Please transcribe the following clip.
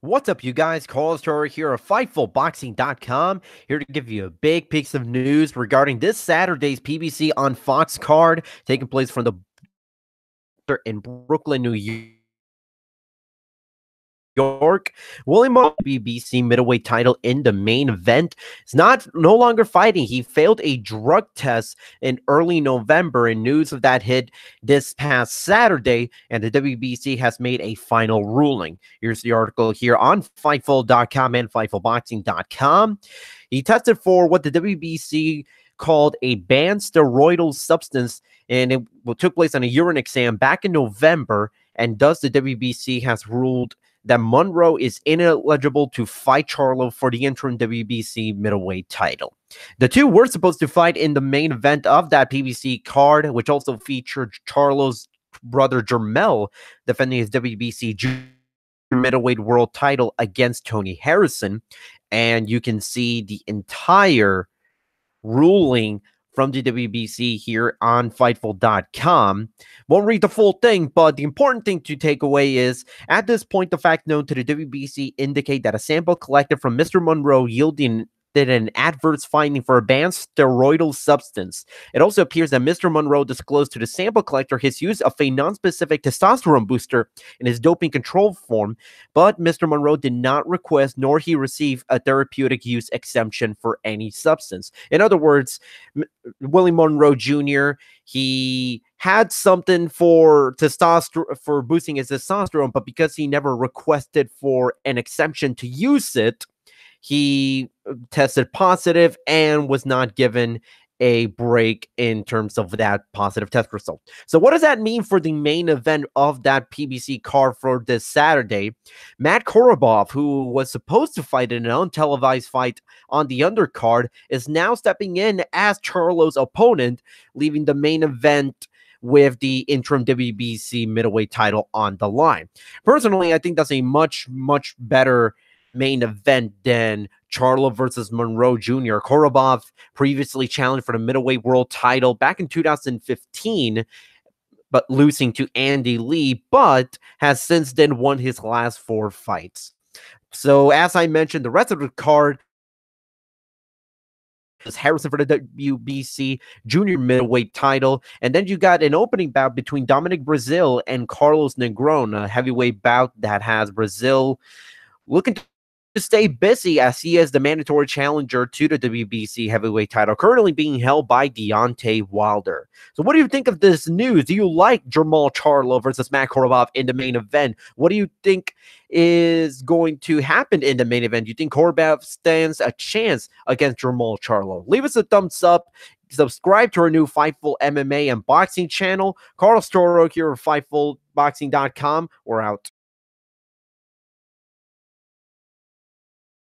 What's up, you guys? Carlos Toro here of FightfulBoxing.com, here to give you a big piece of news regarding this Saturday's PBC on Fox card taking place from the in Brooklyn, New York. Willie Monroe, BBC middleweight title in the main event, is no longer fighting. He failed a drug test in early November, and news of that hit this past Saturday, and the WBC has made a final ruling. Here's the article here on Fightful.com and FightfulBoxing.com. He tested for what the WBC called a banned steroidal substance, and it took place on a urine exam back in November, and thus the WBC has ruled that Monroe is ineligible to fight Charlo for the interim WBC middleweight title. The two were supposed to fight in the main event of that PBC card, which also featured Charlo's brother Jermall defending his WBC junior middleweight world title against Tony Harrison. And you can see the entire ruling from the WBC here on Fightful.com. Won't read the full thing, but the important thing to take away is, at this point, the fact known to the WBC indicate that a sample collected from Mr. Monroe yielded an adverse finding for a banned steroidal substance. It also appears that Mr. Monroe disclosed to the sample collector his use of a non-specific testosterone booster in his doping control form, but Mr. Monroe did not request nor he receive a therapeutic use exemption for any substance. In other words, Willie Monroe Jr., he had something for testosterone, for boosting his testosterone, but because he never requested for an exemption to use it, he tested positive and was not given a break in terms of that positive test result. So what does that mean for the main event of that PBC card for this Saturday? Matt Korobov, who was supposed to fight in an untelevised fight on the undercard, is now stepping in as Charlo's opponent, leaving the main event with the interim WBC middleweight title on the line. Personally, I think that's a much, much better main event than Charlo versus Monroe Jr. Korobov previously challenged for the middleweight world title back in 2015, but losing to Andy Lee, but has since then won his last 4 fights. So as I mentioned, the rest of the card is Harrison for the WBC junior middleweight title, and then you got an opening bout between Dominic Brazil and Carlos Negron, a heavyweight bout that has Brazil looking to stay busy as he is the mandatory challenger to the WBC heavyweight title, currently being held by Deontay Wilder. So what do you think of this news? Do you like Jermall Charlo versus Matt Korobov in the main event? What do you think is going to happen in the main event? Do you think Korobov stands a chance against Jermall Charlo? Leave us a thumbs up. Subscribe to our new Fightful MMA and boxing channel. Carlos Toro here of FightfulBoxing.com. We're out.